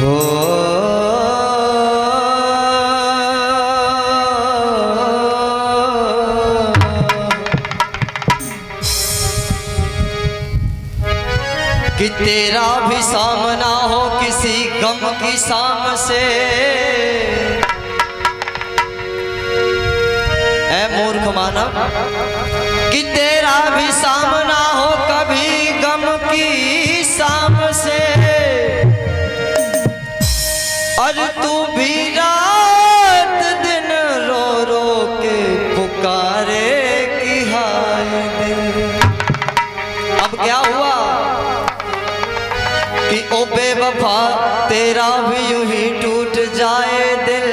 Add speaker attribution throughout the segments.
Speaker 1: हो कि तेरा भी सामना हो किसी गम की शाम से, ऐ मूर्ख मानव, कि तेरा भी सामना हो कभी गम की शाम से, और तू भी रात दिन रो रो के पुकारे कि हाय दिल। अब क्या हुआ कि ओ बेवफा तेरा भी यूं ही टूट जाए दिल,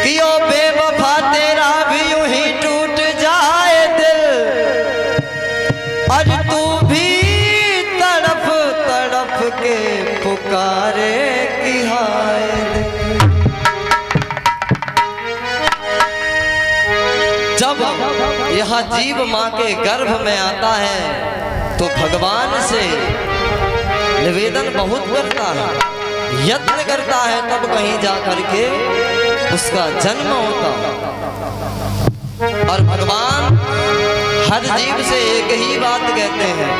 Speaker 1: कि ओ बेवफा तेरा भी यूं ही टूट जाए दिल, और तू भी तड़प तड़प के पुकारे कि हाय दिल। जब यह जीव माँ के गर्भ में आता है तो भगवान से निवेदन बहुत करता है, यत्न करता है, तब कहीं जा करके उसका जन्म होता। और भगवान हर जीव से एक ही बात कहते हैं,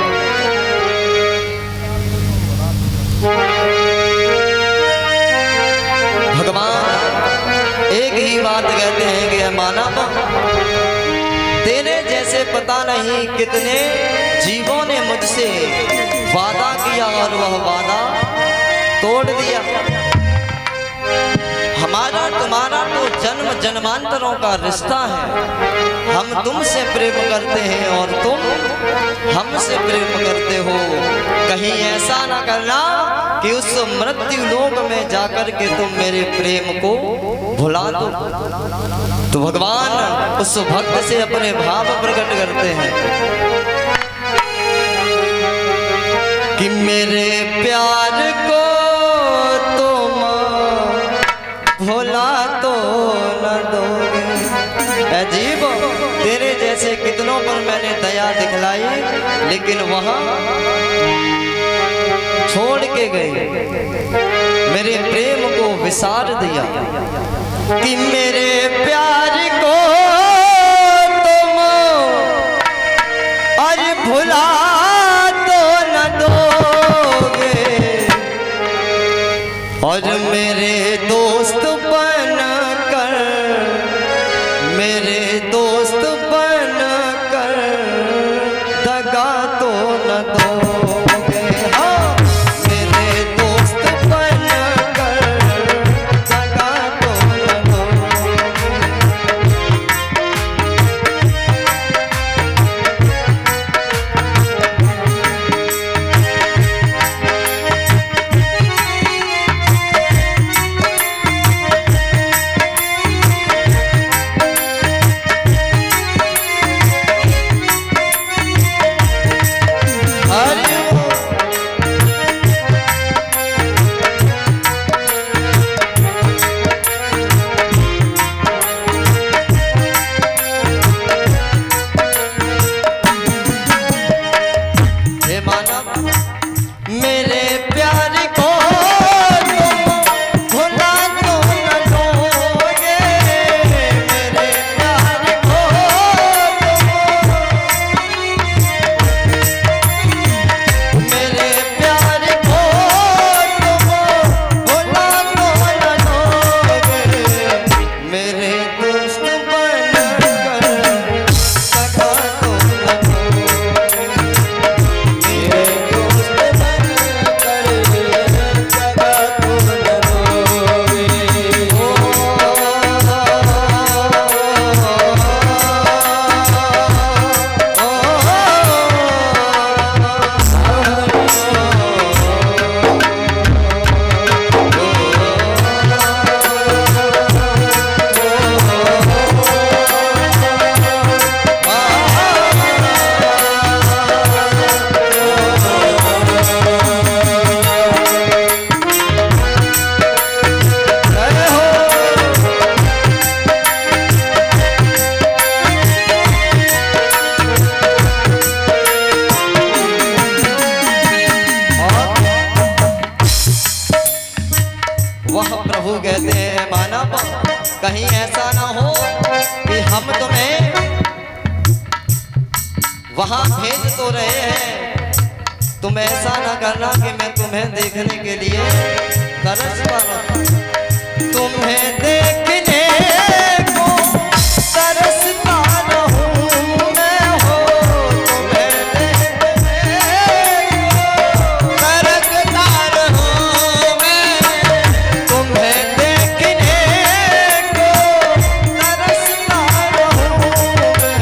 Speaker 1: भगवान एक ही बात कहते हैं कि मानव, तेरे जैसे पता नहीं कितने जीवों ने मुझसे वादा किया और वह वादा तोड़ दिया। हमारा तुम्हारा तो जन्म जन्मांतरों का रिश्ता है। हम तुमसे प्रेम करते हैं और तुम हमसे प्रेम करते हो। कहीं ऐसा ना करना कि उस मृत्यु लोक में जाकर के तुम मेरे प्रेम को भुला दो। तो भगवान उस भक्त से अपने भाव प्रकट करते हैं कि मेरे प्यार को तुम भुला तो न दोगे। अजीब, तेरे जैसे कितनों पर मैंने दया दिखलाई, लेकिन वहां छोड़ के गए, मेरे प्रेम को विसार दिया। कि मेरे प्यार को तुम और भुला तो न दोगे, और मेरे दोस्त बन कर, मेरे दोस्त बन कर दगा तो न दोगे। हाँ, मेरे दोस्त बन कर दगा तो न दोगे। वह प्रभु कहते हैं मानव कहीं ऐसा ना हो कि हम तुम्हें वहां भेज तो रहे हैं, तुम ऐसा ना करना कि मैं तुम्हें देखने के लिए तरस पर तुम्हें देखने को तरसता रहूं मैं हो, तुम्हें देखने को तरसता रहूं मैं, तुम्हें देखने को तरसता रहूं मैं,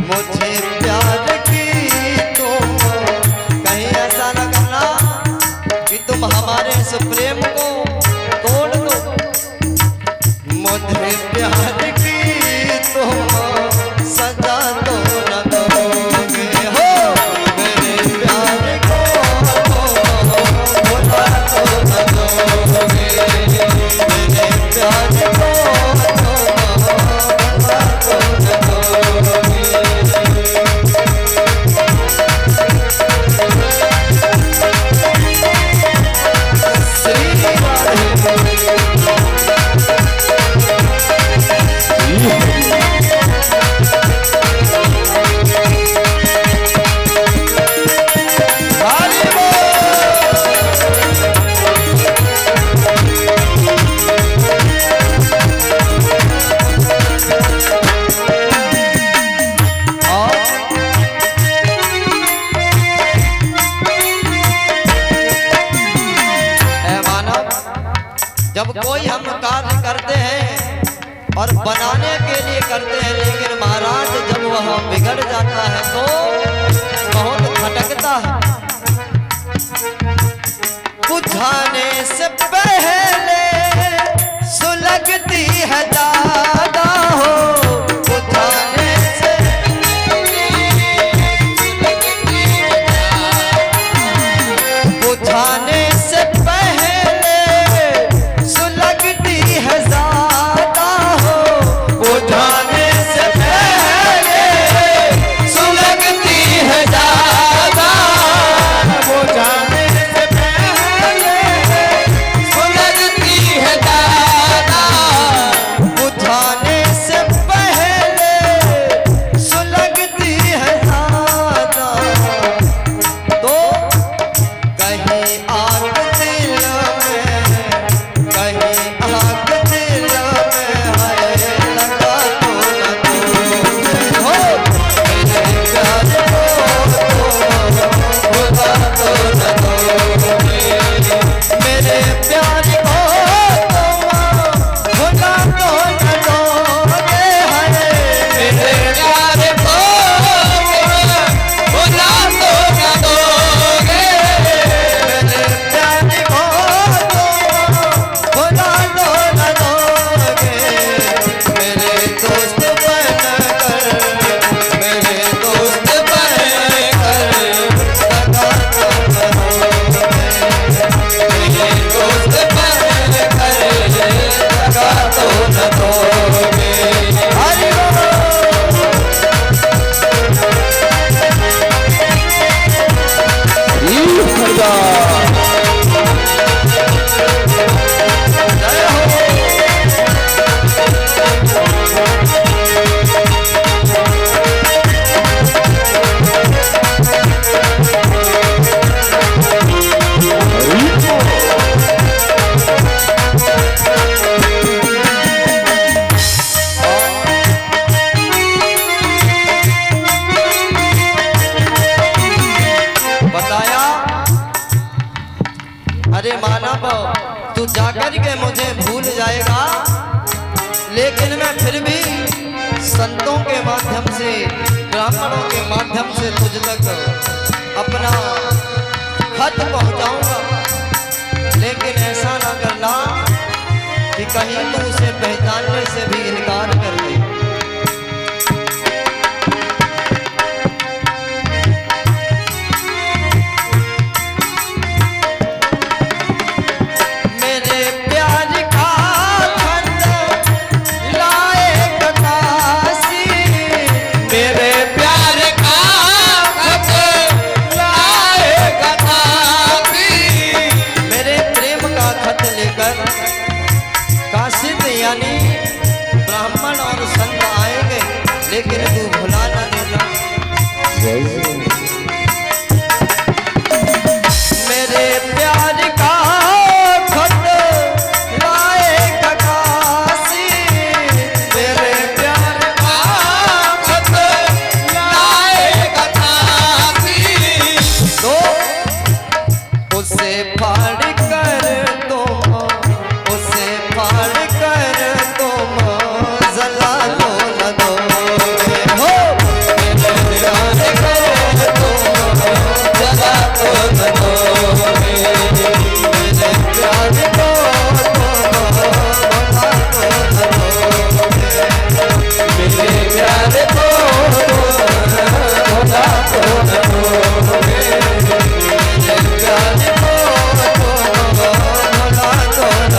Speaker 1: मुझे प्यार की तुम कहीं ऐसा ना करना कि तुम हमारे इस प्रेम को तोड़ दो, मुझे प्यार की तुम सजा तो न दोगे हो, मेरे प्यार को भुला तो न दोगे, मेरे प्यार को भुला तो न दोगे। जब कोई हम कार्य करते हैं और बनाने के लिए करते हैं, लेकिन महाराज जब वह बिगड़ जाता है तो बहुत खटकता है। बुझाने से पहले सुलगती है ज्यादा हो, बुझाने से बुझाने से पहले सुलगती है ज्यादा हो, बुझाने से पहले सुलगती है ज्यादा, बुझाने से पहले सुलगती है ज्यादा, बुझाने से पहले सुलगती है ज्यादा, तो कहीं आग दिल में, कहीं आग दिल में है लगा तो न दोगे हो, मेरे प्यार को भुला तो न दोगे, मेरे प्यार को भुला तो न दोगे, मेरे प्यार को भुला तो न दोगे, मेरे प्यार को भुला तो न दोगे, मेरे दोस्त बनकर, मेरे दोस्त बनकर लगा तो न दोगे, मेरे दोस्त बनकर लगा तो न दोगे। हरि जय हो। बताया अरे मानव तू जाकर के मुझे भूल जाएगा, लेकिन मैं फिर भी संतों के माध्यम से, ब्राह्मणों के माध्यम से तुझ तक अपना खत पहुंचाऊंगा, लेकिन ऐसा ना करना कि कहीं तू उसे पहचानने से भी इनकार कर दे। मेरे प्यार का खत लाएगा काशी, मेरे प्यार का खत लाएगा काशी, मेरे प्रेम का खत लेकर उसे फाड़ कर तुम, उसे फाड़ कर तुम जला तो न दोगे हो, मेरे प्यार को तुम जला तो न दोगे, मेरे प्यार को तुम भुला तो न दोगे, मेरे प्यार को तुम भुला तो न दोगे, मेरे प्यार को तुम भुला तो न दोगे,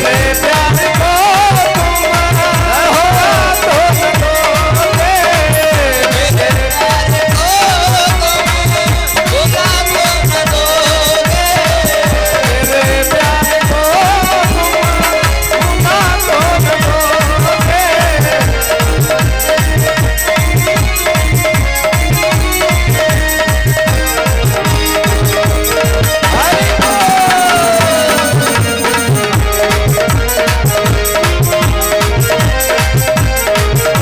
Speaker 1: मेरे प्यार को तुम भुला तो न दोगे, मेरे प्यार को तुम भुला तो न दोगे, मेरे प्यार को तुम भुला तो न दोगे।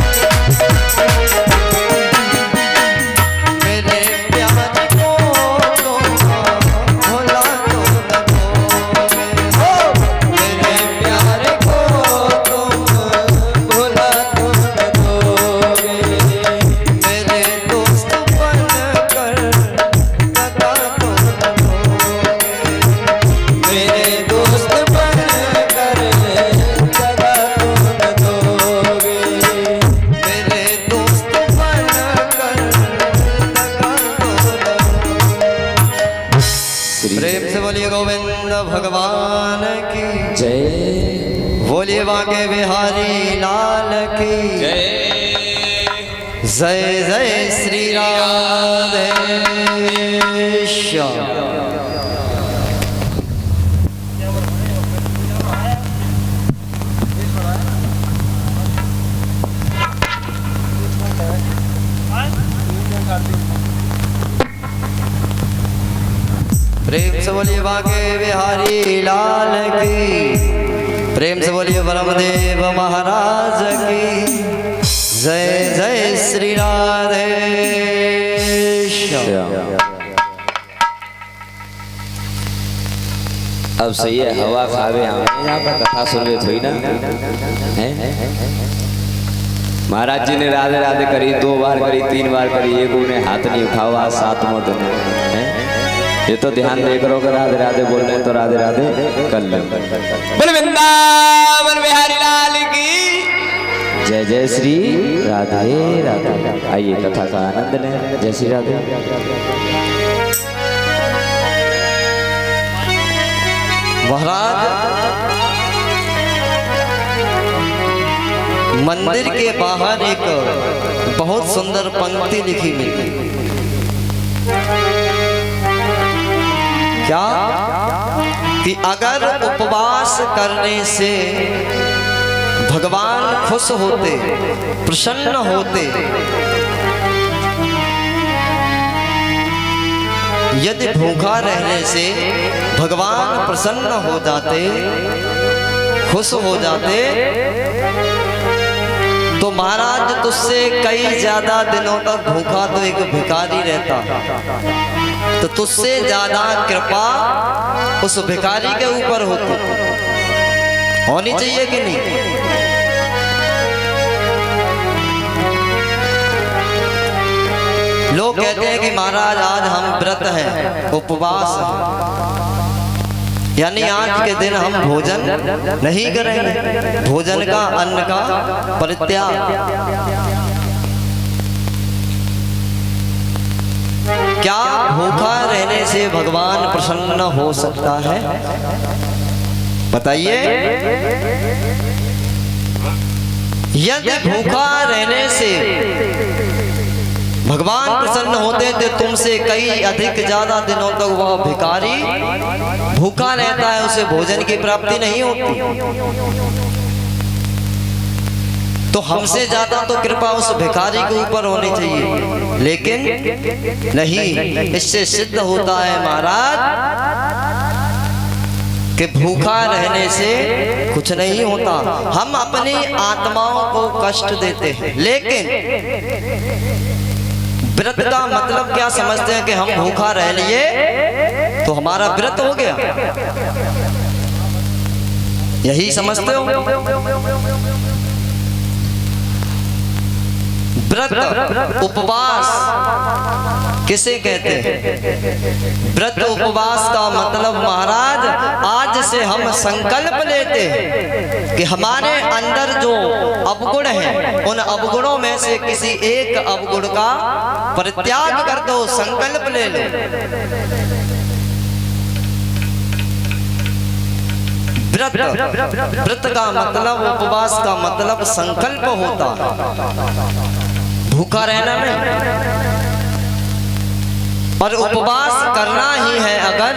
Speaker 1: मेरे प्यार को तुम भुला तो न दोगे हो, मेरे प्यार को तुम भुला तो न दोगे, मेरे दोस्त बनकर दगा तो न दोगे, मेरे दोस्त बनकर दगा तो न दोगे, मेरे दोस्त बनकर दगा तो न दोगे। प्रेम से बोलिए गोविंद भगवान की
Speaker 2: जय
Speaker 1: बोलिए बांके बिहारी लाल की जय जय श्री राधे श्याम। प्रेम से बोलिए बांके बिहारी लाल की, प्रेम से बोलिए ब्रह्मदेव महाराज की जय जय श्री राधे श्याम।
Speaker 2: अब सही है, हवा खावे हमें यहाँ पर कथा सुन रहे थोड़ी ना हैं। महाराज जी ने राधे राधे करी, 2 बार करी, 3 बार करी, एक उन्हें हाथ नहीं उठा हुआ, 7वां दिन है। ये तो ध्यान दे करो कि राधे राधे बोल रहे हैं तो राधे राधे कर लो। बोल वृंदावन बिहारी लाल की जय जय श्री राधे राधे। आइए कथा का आनंद लें। जय श्री राधे।
Speaker 1: महाराज मंदिर के बाहर एक बहुत सुंदर पंक्ति लिखी मिली। क्या कि अगर उपवास करने से भगवान खुश होते, प्रसन्न होते, यदि भूखा रहने से भगवान प्रसन्न हो जाते, खुश हो जाते, तो महाराज तुझसे कई ज्यादा दिनों तक भूखा तो एक भिखारी रहता, तो तुझसे ज्यादा कृपा उस भिखारी के ऊपर होनी चाहिए कि नहीं? लोग कहते हैं कि महाराज आज हम व्रत हैं, उपवास हैं, यानी आज के दिन हम भोजन नहीं करेंगे, भोजन का अन्न का परित्याग। क्या भूखा रहने से भगवान प्रसन्न हो सकता है? बताइए। यदि भूखा रहने से भगवान प्रसन्न होते तो तुमसे कई अधिक ज्यादा दिनों तक वह भिखारी भूखा रहता है, उसे भोजन की प्राप्ति नहीं होती। तो हमसे ज्यादा तो कृपा उस भिखारी के ऊपर होनी चाहिए, लेकिन नहीं। इससे सिद्ध होता है महाराज कि भूखा रहने से कुछ नहीं होता। हम अपनी आत्माओं को कष्ट देते हैं, लेकिन व्रत का मतलब क्या समझते हैं कि हम भूखा रह लिए तो हमारा व्रत हो गया, यही समझते हो? व्रत उपवास किसे कहते हैं? व्रत उपवास का मतलब महाराज आज से हम संकल्प लेते हैं कि हमारे अंदर जो अवगुण हैं उन अवगुणों में से किसी एक अवगुण का परित्याग कर दो, संकल्प ले लो। व्रत का मतलब, उपवास का मतलब संकल्प होता है, भूखा रहना नहीं। और उपवास करना ही है अगर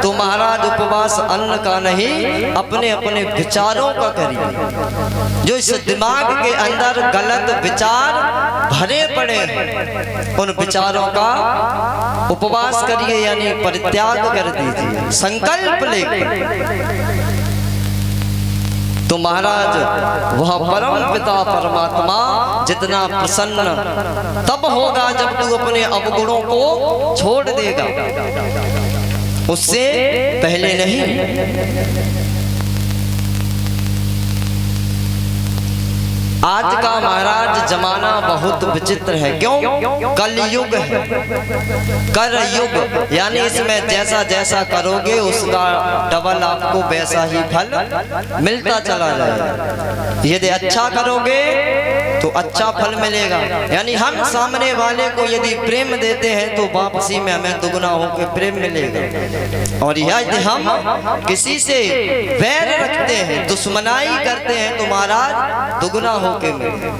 Speaker 1: तो महाराज उपवास अन्न का नहीं, अपने अपने विचारों का करिए। जो इस दिमाग के अंदर गलत विचार भरे पड़े हैं उन विचारों का उपवास करिए, यानी परित्याग कर दीजिए, संकल्प लेकर। तो महाराज वह परम पिता परमात्मा जितना प्रसन्न तब होगा जब तू अपने अवगुणों को छोड़ देगा, उससे पहले नहीं। आज का महाराज जमाना बहुत विचित्र है। क्यों? कलयुग है, कर युग, यानी इसमें जैसा जैसा करोगे उसका डबल आपको वैसा ही फल मिलता चला जाएगा। यदि अच्छा करोगे तो अच्छा फल मिलेगा, यानी हम सामने वाले को यदि प्रेम देते हैं तो वापसी में हमें दुगना होकर प्रेम मिलेगा। और यदि हम किसी से वैर रखते हैं, दुश्मनाई करते हैं तो महाराज दुगना होकर मिलेगा।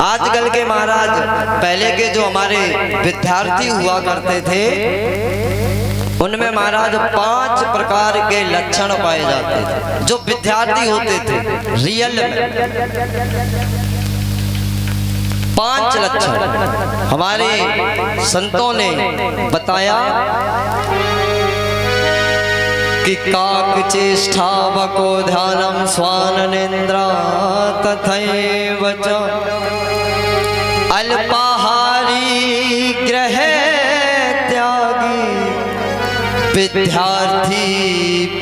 Speaker 1: आजकल के महाराज, पहले के जो हमारे विद्यार्थी हुआ करते थे उनमें महाराज 5 प्रकार के लक्षण पाए जाते थे। जो विद्यार्थी होते थे रियल में 5 लक्षण हमारे संतों ने बताया कि काक चेष्टा वको ध्यानम स्वान निंद्रा तथैव च अल्पाहारी ग्रह त्यागी विद्यार्थी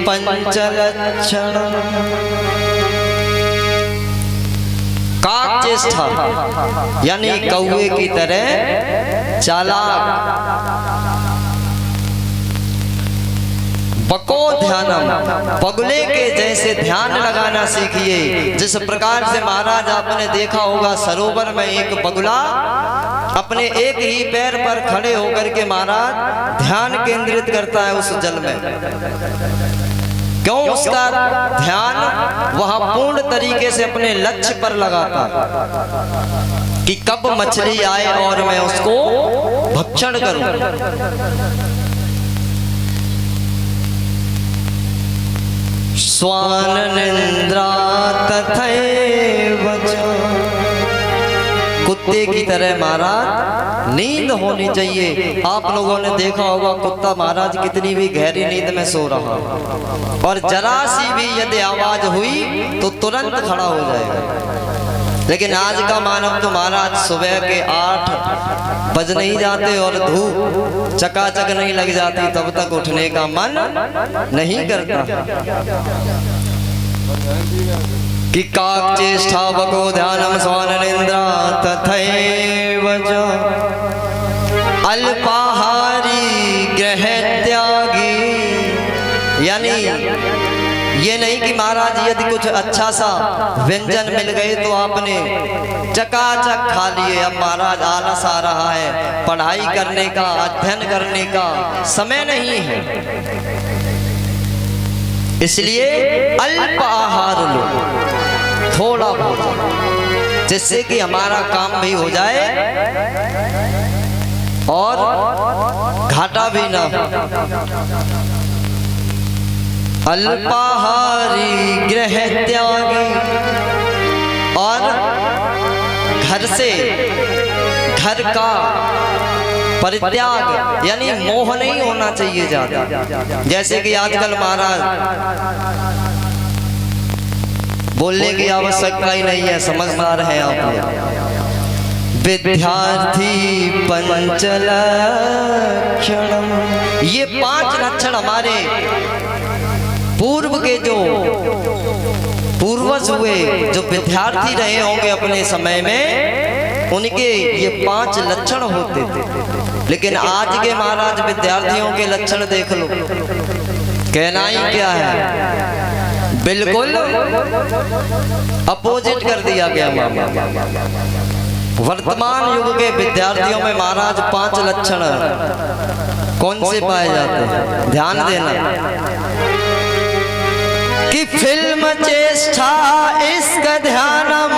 Speaker 1: पंचलक्षण। काक चेष्टा यानी कौवे की तरह चालाक। बको ध्यानम, बगुले के जैसे ध्यान लगाना सीखिए। जिस प्रकार से महाराज आपने देखा होगा सरोवर में एक बगुला अपने एक ही पैर पर खड़े होकर के महाराज ध्यान केंद्रित करता है उस जल में। क्यों? उसका ध्यान वहां पूर्ण तरीके से अपने लक्ष्य पर लगाता कि कब मछली आए और मैं उसको भक्षण करूं। स्वान निंद्रा तथैव च, कुत्ते की तरह महाराज नींद होनी चाहिए। आप लोगों ने देखा होगा कुत्ता महाराज कितनी भी गहरी नींद में सो रहा और जरा सी भी यदि आवाज हुई तो तुरंत खड़ा हो जाएगा। लेकिन आज का मानव तो महाराज सुबह के 8 बज नहीं जाते और धूप चकाचक नहीं लग जाती तब तक उठने का मन नहीं करता। कि काक चेष्टा वको ध्यानम स्वान निंद्रा तथैव च अल्पाहारी ग्रह त्यागी, यानी ये नहीं कि महाराज यदि कुछ अच्छा सा व्यंजन मिल गए तो आपने चकाचक खा लिए। अब महाराज आलस आ रहा है, पढ़ाई करने का, अध्ययन करने का समय नहीं है, इसलिए अल्प आहार लो, थोड़ा भोजन, जिससे कि हमारा काम भी हो जाए और घाटा भी ना हो। अल्पाहारी गृह त्यागी, और घर से, घर का परित्याग, यानी मोह नहीं होना चाहिए ज्यादा। जैसे कि आजकल महाराज बोलने की आवश्यकता ही नहीं है, समझदार हैं आप लोग। विद्यार्थी पंचलक्षणम, ये 5 लक्षण हमारे पूर्व के जो पूर्वज हुए, जो विद्यार्थी रहे होंगे अपने समय में, उनके ये 5 लक्षण होते थे। लेकिन आज के महाराज विद्यार्थियों के लक्षण देख लो, कहना ही क्या है, बिल्कुल अपोजिट कर दिया गया। वर्तमान युग के विद्यार्थियों में महाराज 5 लक्षण कौन से पाए जाते हैं, ध्यान देना। कि फिल्म चेष्टा इसका ध्यानम,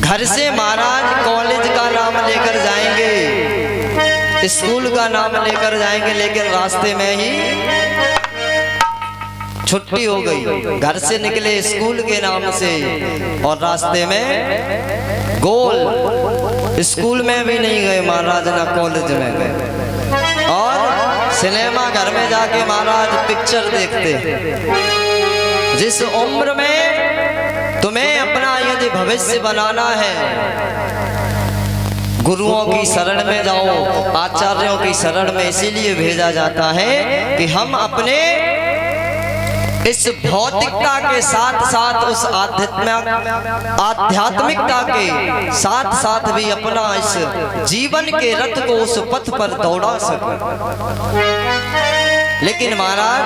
Speaker 1: घर से महाराज कॉलेज का नाम लेकर जाएंगे, स्कूल का नाम लेकर जाएंगे, लेकिन रास्ते में ही छुट्टी हो गई। घर से निकले स्कूल के नाम से और रास्ते में गोल, स्कूल में भी नहीं गए महाराज, ना कॉलेज में गए। और सिनेमा घर में जाके महाराज पिक्चर देखते। जिस उम्र में तुम्हें अपना यदि भविष्य बनाना है, गुरुओं की शरण में जाओ, आचार्यों की शरण में इसीलिए भेजा जाता है कि हम अपने इस भौतिकता के साथ साथ उस आध्यात्मिकता के साथ साथ भी अपना इस जीवन के रथ को उस पथ पर दौड़ा सके। लेकिन महाराज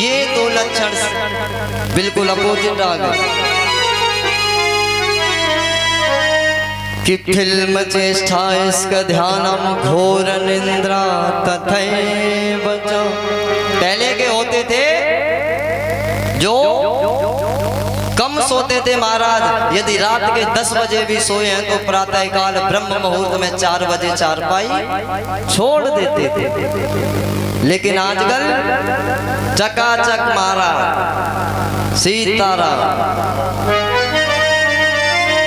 Speaker 1: ये 2 लक्षण बिल्कुल अपोजिट आ गए। कि फिल्म चेष्टा इसका ध्यानम घोर निंद्रा तथैव च। पहले के होते थे जो कम सोते थे महाराज, यदि रात के 10 बजे भी सोए हैं तो प्रातः काल ब्रह्म मुहूर्त में 4 बजे चारपाई छोड़ देते थे। लेकिन आजकल चकाचक महाराज सीताराम,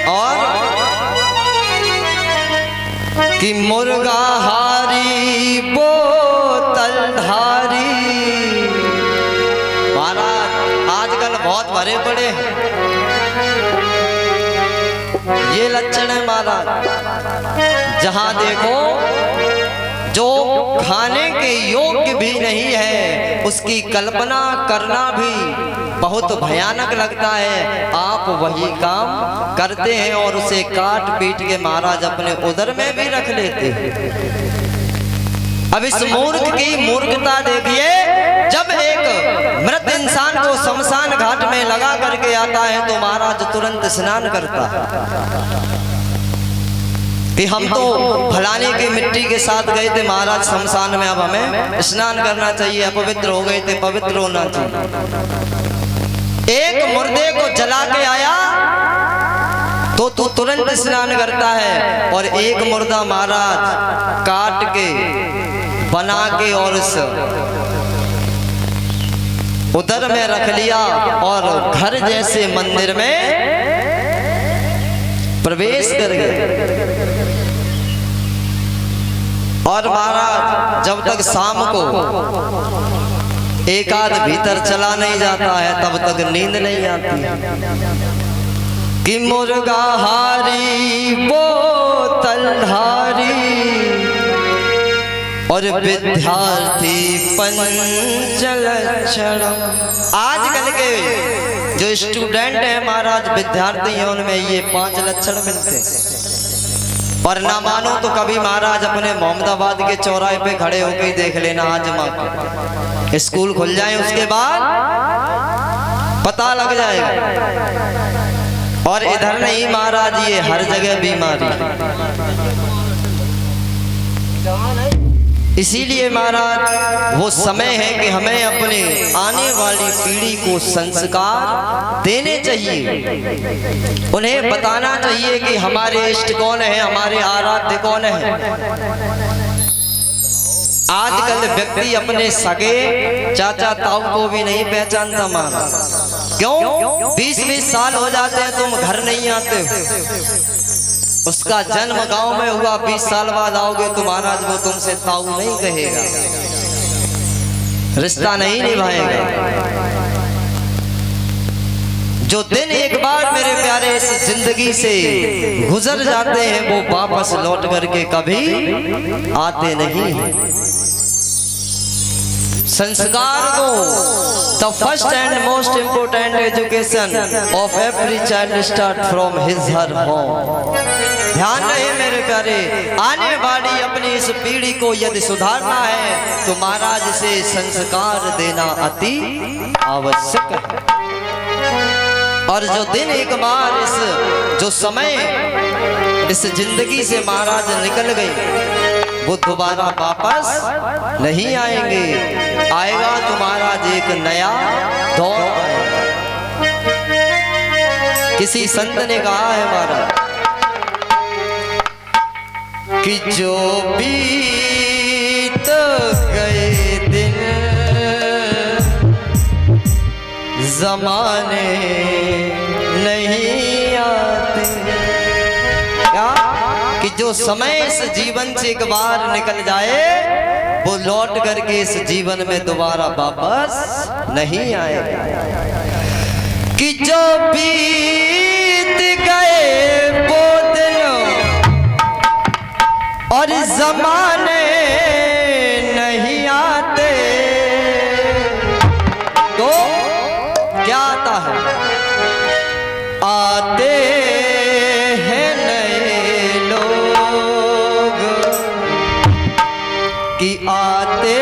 Speaker 1: और कि मुर्गा हारी बोतल धारी। महाराज आजकल बहुत भरे पड़े हैं, ये लक्षण है महाराज। जहां देखो जो खाने के योग्य भी नहीं है, उसकी कल्पना करना भी बहुत भयानक लगता है। आप वही काम करते हैं और उसे काट पीट के महाराज अपने उदर में भी रख लेते हैं। अब इस मूर्ख की मूर्खता देखिए, जब एक मृत इंसान को शमशान घाट में लगा करके आता है तो महाराज तुरंत स्नान करता है कि हम तो फलाने की मिट्टी के साथ गए थे महाराज शमशान में, अब हमें स्नान करना चाहिए, अपवित्र हो गए थे, पवित्र होना चाहिए। एक मुर्दे को जला के आया तो तू तुरंत स्नान करता है, और एक मुर्दा महाराज काट के बना के और उस उदर में रख लिया और घर जैसे मंदिर में प्रवेश कर गए। और महाराज जब तक शाम को एक आध भीतर चला नहीं जाता है तब तक नींद नहीं आती। कि मुर्गा हारी बोतल धारी और विद्यार्थी पंचलक्षण। आजकल के जो स्टूडेंट है महाराज, विद्यार्थी हैं, उनमें ये 5 लक्षण मिलते हैं। और ना मानो तो कभी महाराज अपने मोहम्मदाबाद के चौराहे पे खड़े होकर ही देख लेना, आज माँ स्कूल खुल जाए उसके बाद पता लग जाएगा। और इधर नहीं महाराज, ये हर जगह बीमारी। इसीलिए महाराज वो समय है कि हमें अपने आने वाली पीढ़ी को संस्कार देने चाहिए, उन्हें बताना चाहिए कि हमारे इष्ट कौन है, हमारे आराध्य कौन है। आजकल व्यक्ति अपने सगे चाचा ताऊ को भी नहीं पहचानता महाराज। क्यों? 20-20 साल हो जाते हैं तुम घर नहीं आते हो। उसका जन्म गांव में हुआ, 20 साल बाद आओगे तो महाराज वो तुमसे ताऊ नहीं कहेगा। रिश्ता नहीं निभाएगा। जो दिन एक बार मेरे प्यारे इस जिंदगी से गुजर जाते हैं वो वापस लौट करके कभी आते नहीं हैं। संस्कार को the first and most important education of every child start from his her home. ध्यान रहे मेरे प्यारे, आने वाली अपनी इस पीढ़ी को यदि सुधारना है तो महाराज से संस्कार देना अति आवश्यक है। और जो दिन एक बार इस जो समय इस जिंदगी से महाराज निकल गई वो दोबारा वापस नहीं आएंगे। आएगा तो महाराज एक नया दौर आएगा। किसी संत ने कहा है महाराज कि जो बीत गए दिन जमाने नहीं आते। क्या कि जो समय इस जीवन से एक बार निकल जाए वो लौट करके इस जीवन में दोबारा वापस नहीं आएगा। कि जो बीत गए वो दिन और जमाने नहीं आते तो क्या आता है? आते हैं नए लोग कि आते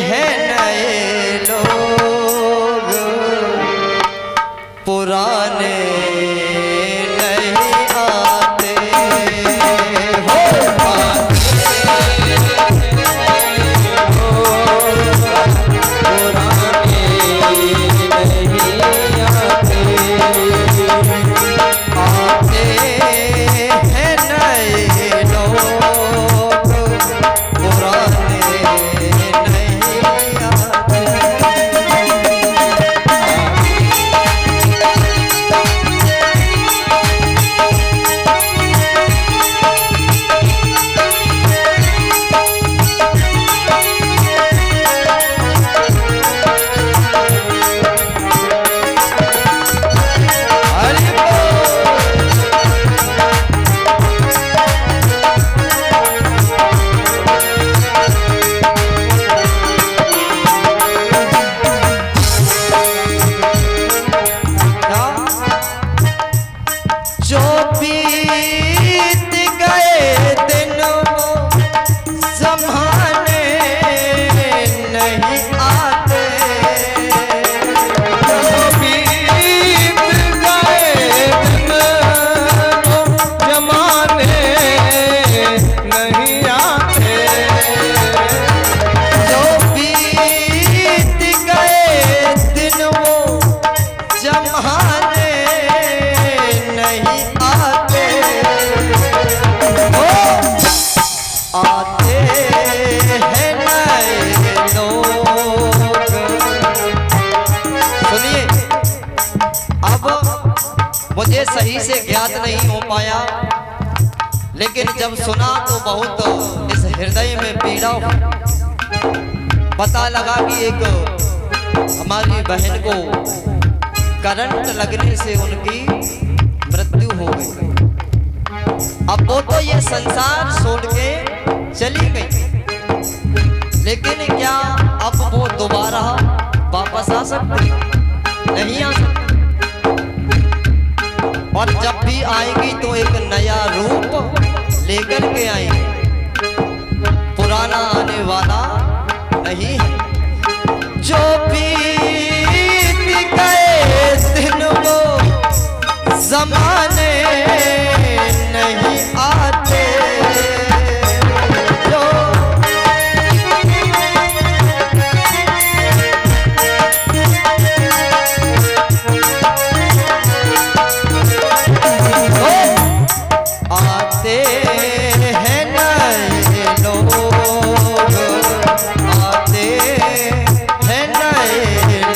Speaker 1: हैं नए लोग पुराने नहीं आते हो। मुझे सही से ज्ञात नहीं हो पाया, लेकिन जब सुना तो बहुत इस हृदय में पीड़ा हुई। पता लगा कि एक हमारी बहन को करंट लगने से उनकी मृत्यु हो गई। अब वो तो ये संसार छोड़ के चली गई, लेकिन क्या अब वो दोबारा वापस आ सकती? नहीं आ सकती। और जब भी आएगी तो एक नया रूप लेकर के आएगी, पुराना आने वाला नहीं है। जो बीत गए दिन वो जमाने नहीं आते। आते हैं नए लोग, आते हैं नए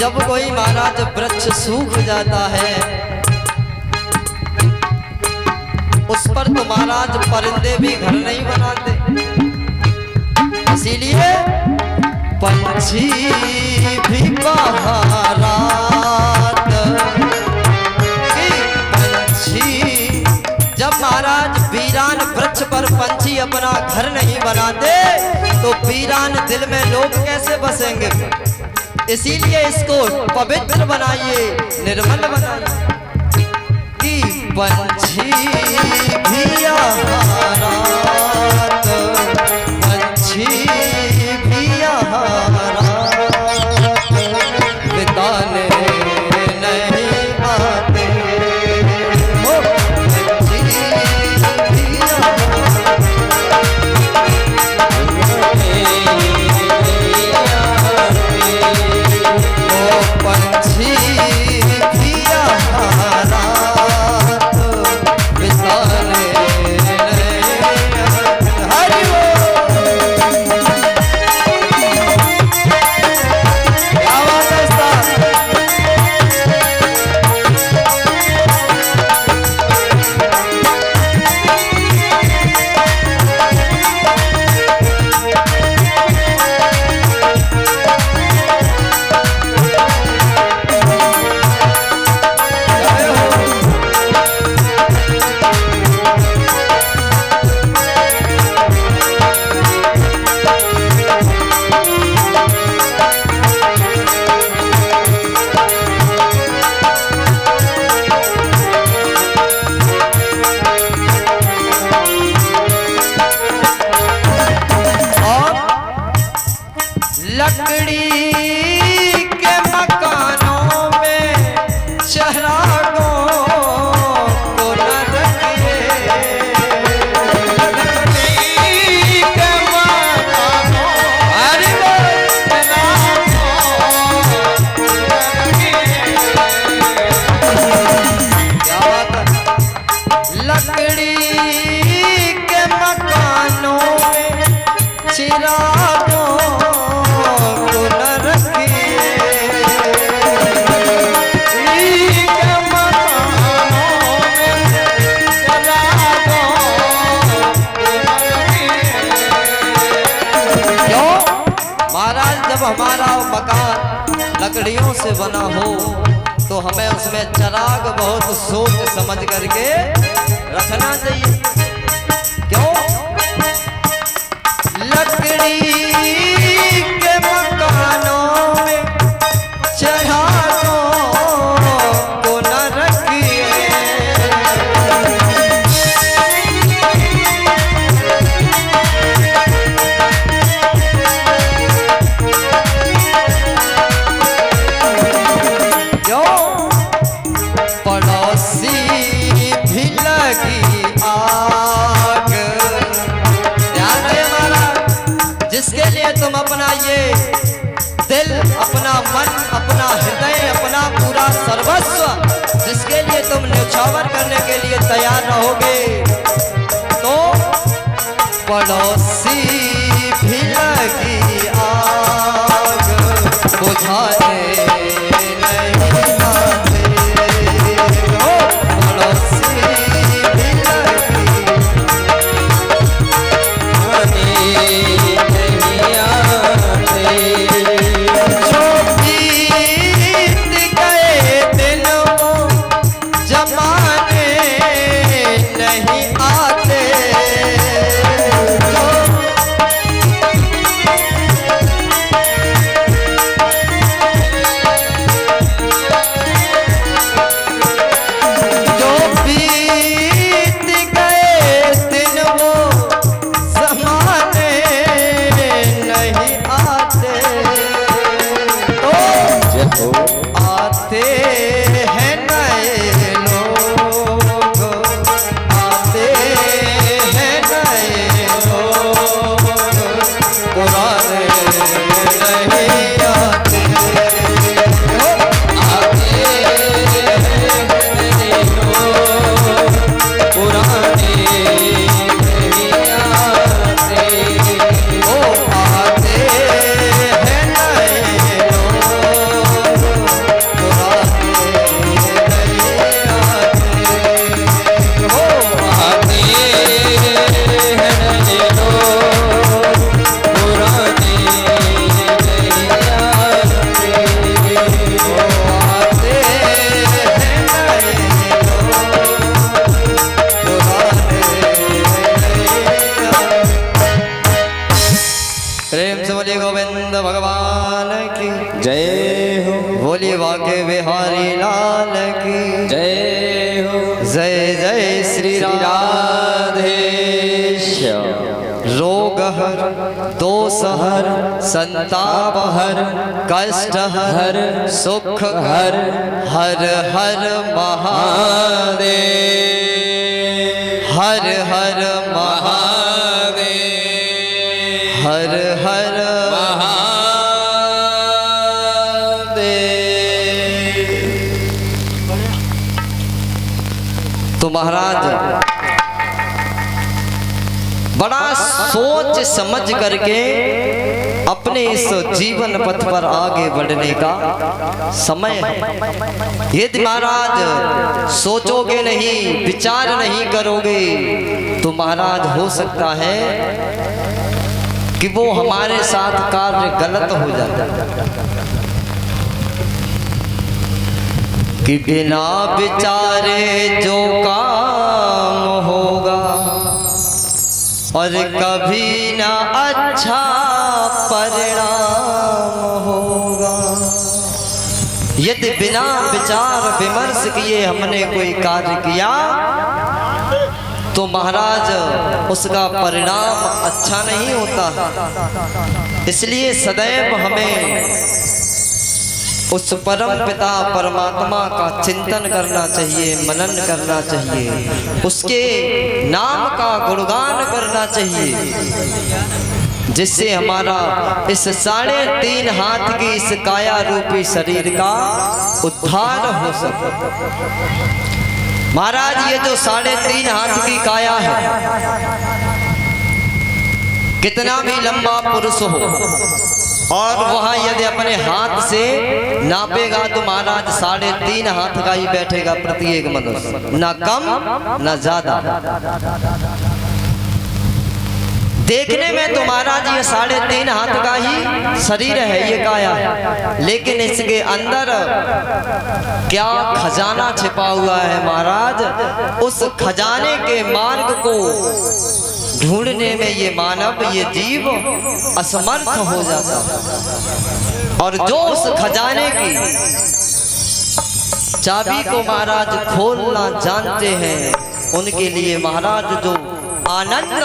Speaker 1: जब कोई महाराज वृक्ष सूख जाता है उस पर तो महाराज परिंदे भी घर नहीं बनाते, इसीलिए पंछी भी बहारात पंछी जब महाराज वीरान वृक्ष पर पंछी अपना घर नहीं बनाते तो वीरान दिल में लोग कैसे बसेंगे। इसीलिए इसको पवित्र बनाइए, निर्मल बनाइए कि पंछी भी आहारात पंछी भी आहारात बिताने नहीं आते हो पंछी भी पंछी भी आहारात बिताने हरि क्या बात है साहब। लकड़ी के मकानों में चरागों को न रखिए, लकड़ी के मकानों अरे क्या बात है। लकड़ी के मकानों में चिरागों जब हमारा मकान लकड़ियों से बना हो तो हमें उसमें चिराग बहुत सोच समझ करके रखना चाहिए। क्यों? लकड़ी के मकानों में चिरागों को न रखिए, पड़ोसी भी लगी आग। ध्यान रहे हमारा, जिसके लिए तुम अपना ये दिल, अपना मन, अपना हृदय, अपना पूरा सर्वस्व जिसके लिए तुम न्यौछावर करने के लिए तैयार रहोगे तो पड़ोसी भी लगी आग बुझाने नहीं श्री राधेश्याम। रोग हर, दोष हर, संताप हर, कष्ट हर, सुख हर, हर हर महादेव, हर हर महादेव, हर हर महादेव। तो महाराज बड़ा सोच समझ करके अपने इस जीवन पथ पर आगे बढ़ने का समय है। यदि महाराज सोचोगे नहीं, विचार नहीं करोगे, तो महाराज हो सकता है कि वो हमारे साथ कार्य गलत हो जाता है। कि बिना विचारे जो काम होगा और कभी ना अच्छा परिणाम होगा। यदि बिना विचार विमर्श किए हमने कोई कार्य किया तो महाराज उसका परिणाम अच्छा नहीं होता। इसलिए सदैव हमें उस परम पिता परमात्मा का चिंतन करना चाहिए, मनन करना चाहिए, उसके नाम का गुणगान करना चाहिए, जिससे हमारा इस 3.5 हाथ की इस काया रूपी शरीर का उद्धार हो सके। महाराज ये जो 3.5 हाथ की काया है, कितना भी लंबा पुरुष हो और वहां यदि अपने हाथ से नापेगा तो महाराज 3.5 हाथ का ही बैठेगा प्रत्येक मनुष्य, ना कम ना ज्यादा। देखने में तो महाराज ये 3.5 हाथ का ही शरीर है, ये काया है, लेकिन इसके अंदर क्या खजाना छिपा हुआ है महाराज। उस खजाने के मार्ग को ढूंढने में ये मानव, ये जीव असमर्थ हो जाता है। और जो उस खजाने की चाबी को महाराज खोलना जानते हैं, उनके लिए महाराज जो आनंद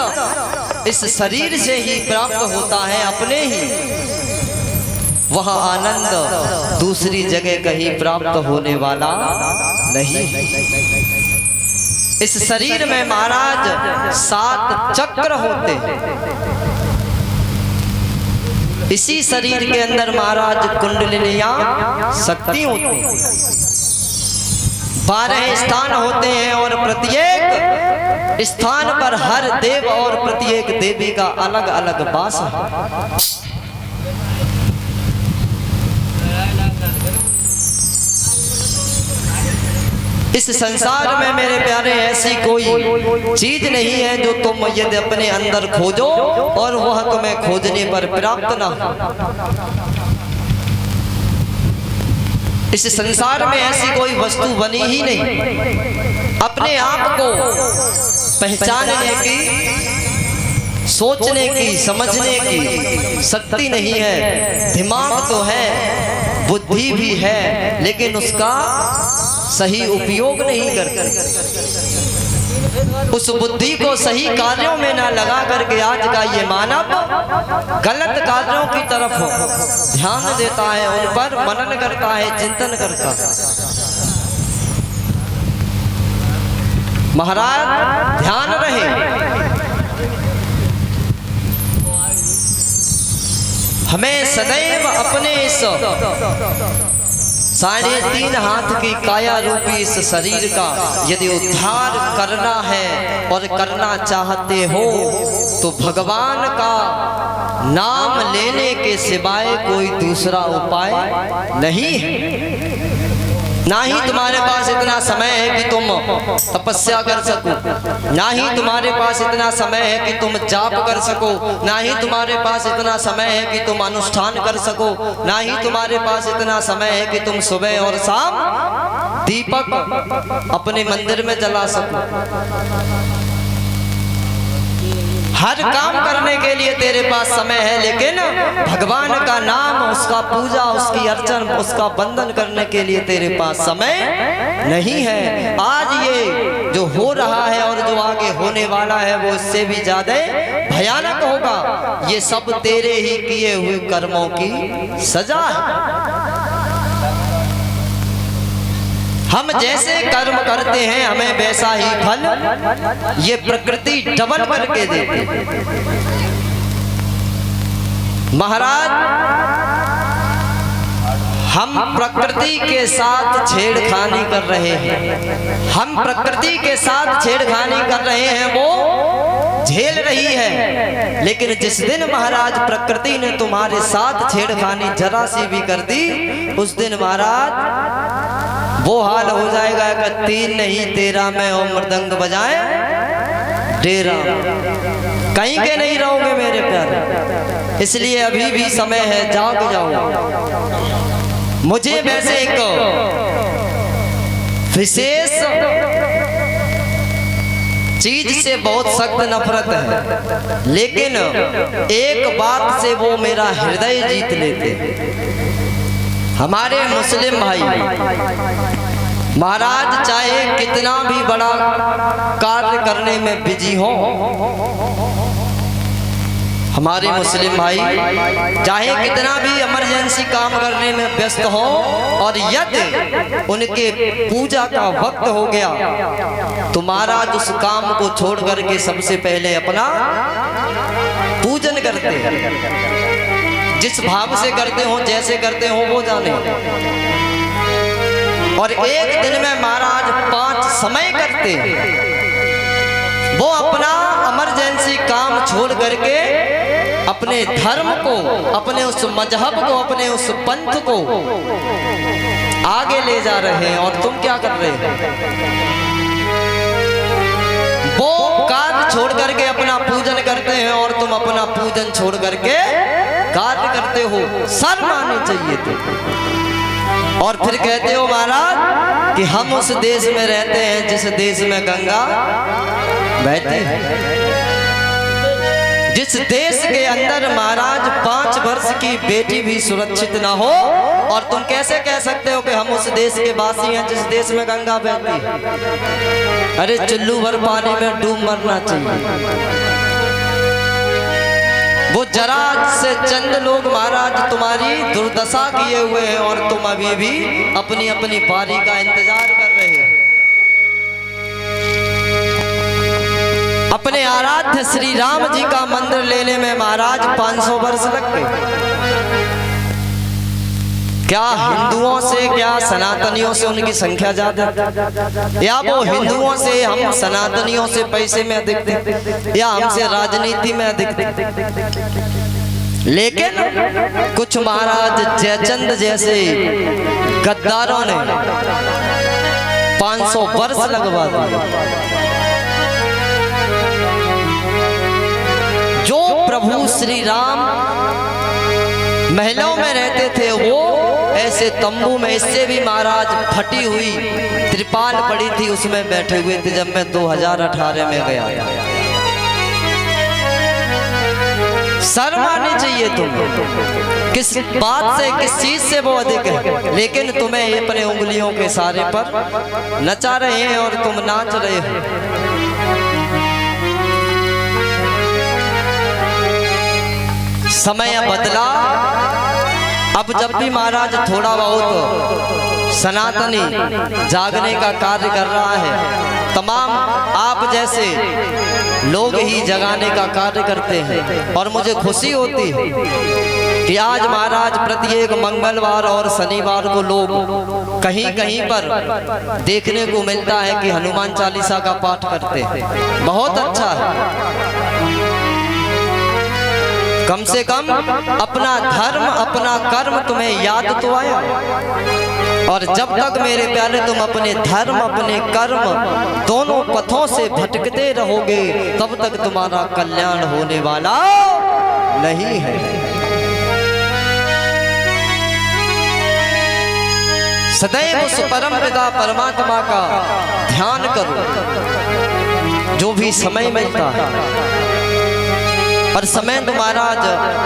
Speaker 1: इस शरीर से ही प्राप्त होता है अपने ही, वह आनंद दूसरी जगह कहीं प्राप्त होने वाला नहीं है। इस शरीर में महाराज 7 चक्र होते हैं। इसी शरीर के अंदर महाराज कुंडलिनियां शक्ति होती हैं। 12 स्थान होते हैं और प्रत्येक स्थान पर हर देव और प्रत्येक देवी का अलग अलग वास है। इस संसार में मेरे प्यारे ऐसी कोई चीज नहीं है जो तुम यदि अपने अंदर खोजो और वह तुम्हें खोजने पर प्राप्त ना हो। इस संसार में ऐसी कोई वस्तु बनी ही नहीं। अपने आप को पहचानने की, सोचने की, समझने की शक्ति नहीं है। दिमाग तो है, बुद्धि भी है, लेकिन उसका सही उपयोग नहीं करते। उस बुद्धि को सही कार्यों में ना लगा करके आज का ये मानव गलत कार्यों की तरफ ध्यान देता है, उन पर मनन करता है, चिंतन करता है। महाराज ध्यान रहे, हमें सदैव अपने इस 3.5 हाथ की काया रूपी इस शरीर का यदि उद्धार करना है और करना चाहते हो तो भगवान का नाम लेने के सिवाय कोई दूसरा उपाय नहीं है। ना ही तुम्हारे पास इतना समय है कि तुम तपस्या कर सको, ना ही तुम्हारे पास इतना समय है कि तुम जाप कर सको, ना ही तुम्हारे पास इतना समय है कि तुम अनुष्ठान कर सको, ना ही तुम्हारे पास इतना समय है कि तुम सुबह और शाम दीपक अपने मंदिर में जला सको। हर काम करने के लिए तेरे पास समय है, लेकिन भगवान का नाम, उसका पूजा, उसकी अर्चन, उसका वंदन करने के लिए तेरे पास समय नहीं है। आज ये जो हो रहा है और जो आगे होने वाला है वो इससे भी ज्यादा भयानक होगा। ये सब तेरे ही किए हुए कर्मों की सजा है। हम जैसे कर्म करते हैं हमें वैसा ही फल ये प्रकृति डबल करके देती है। महाराज, हम प्रकृति के साथ छेड़खानी कर रहे हैं, हम प्रकृति के साथ छेड़खानी कर रहे हैं, वो झेल रही है। लेकिन जिस दिन महाराज प्रकृति ने तुम्हारे साथ छेड़खानी जरा सी भी कर दी, उस दिन महाराज वो हाल हो जाएगा कि 3 नहीं 13 में और मृदंग बजाए डेरा, कहीं के नहीं रहोगे मेरे प्यारे। इसलिए अभी भी समय है, जाग जाओ। मुझे वैसे एक विशेष चीज से बहुत सख्त नफरत है, लेकिन एक बात से वो मेरा हृदय जीत लेते। हमारे मुस्लिम भाई महाराज चाहे कितना भी बड़ा कार्य करने में बिजी हो, हमारे मुस्लिम भाई चाहे कितना भी इमरजेंसी काम करने में व्यस्त हो, और यदि उनके पूजा का वक्त हो गया तो महाराज उस काम को छोड़ करके सबसे पहले अपना पूजन करते हैं। जिस भाव से करते हो, जैसे करते हो वो जाने। और एक दिन में महाराज 5 समय करते हैं। वो अपना इमरजेंसी काम छोड़ करके अपने धर्म को, अपने उस मजहब को, अपने उस पंथ को आगे ले जा रहे हैं। और तुम क्या कर रहे हो? वो कार्य छोड़ करके अपना पूजन करते हैं और तुम अपना पूजन छोड़ करके कार्य करते हो। शर्म आनी चाहिए तुम। और फिर कहते हो महाराज कि हम उस देश में रहते हैं जिस देश में गंगा बहती है, जिस देश के अंदर महाराज 5 वर्ष की बेटी भी सुरक्षित ना हो। और तुम कैसे कह सकते हो कि हम उस देश के वासी हैं जिस देश में गंगा बहती है? अरे चुल्लू भर पानी में डूब मरना चाहिए। वो जरा से चंद लोग महाराज तुम्हारी दुर्दशा किए हुए हैं और तुम अभी भी अपनी अपनी बारी का इंतजार कर रहे हो। अपने आराध्य श्री राम जी का मंदिर लेने में महाराज 500 वर्ष लग गए। क्या हिंदुओं से, क्या सनातनियों से उनकी संख्या ज्यादा, या वो हिंदुओं से, हम सनातनियों से पैसे में अधिक थे, या हमसे राजनीति में अधिक थे? लेकिन कुछ महाराज जयचंद जैसे गद्दारों ने 500 वर्ष लगवा दिए। जो प्रभु श्री राम महलों में रहते थे वो ऐसे तंबू में, इससे भी महाराज फटी हुई त्रिपाल पड़ी थी उसमें बैठे हुए थे जब मैं 2018 में गया। शर्म आनी चाहिए तुम। किस बात से, किस चीज से वो अधिक है? लेकिन तुम्हें अपने उंगलियों के सारे पर नचा रहे हैं और तुम नाच रहे हो। समय बदला। अब जब भी महाराज थोड़ा बहुत सनातनी जागने का कार्य कर रहा है, तमाम आप जैसे लोग ही जगाने का कार्य करते हैं। और मुझे खुशी होती है कि आज महाराज प्रत्येक मंगलवार और शनिवार को लोग कहीं कहीं पर देखने को मिलता है कि हनुमान चालीसा का पाठ करते हैं। बहुत अच्छा है। कम से कम अपना धर्म, अपना कर्म तुम्हें याद तो आया। और जब तक मेरे प्यारे तुम अपने धर्म, अपने कर्म दोनों पथों से भटकते रहोगे, तब तक तुम्हारा कल्याण होने वाला नहीं है। सदैव उस परम पिता परमात्मा का ध्यान करो जो भी समय मिलता है। पर समय तो महाराज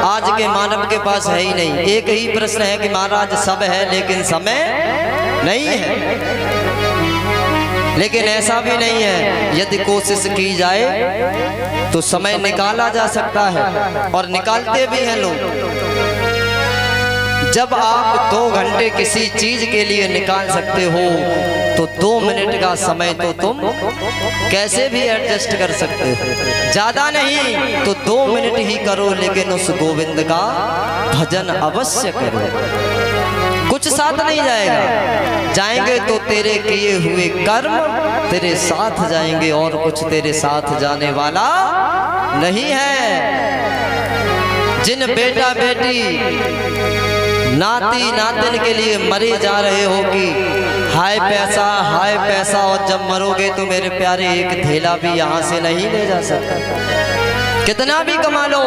Speaker 1: आज के मानव के पास है ही नहीं। एक ही प्रश्न है कि महाराज सब है लेकिन समय नहीं है। लेकिन ऐसा भी नहीं है, यदि कोशिश की जाए तो समय निकाला जा सकता है और निकालते भी हैं लोग। जब आप 2 घंटे किसी चीज के लिए निकाल सकते हो तो 2 मिनट का समय तो तुम कैसे भी एडजस्ट कर सकते हो। ज्यादा नहीं तो 2 मिनट ही करो, लेकिन उस गोविंद का भजन अवश्य करो। कुछ साथ नहीं जाएगा, जाएंगे तो तेरे किए हुए कर्म तेरे साथ जाएंगे और कुछ तेरे साथ जाने वाला नहीं है। जिन बेटा बेटी नाती नातिन के लिए मरे जा रहे हो कि हाय पैसा, और जब मरोगे तो मेरे प्यारे एक थैला भी यहाँ से नहीं ले जा सकता। कितना भी कमा लो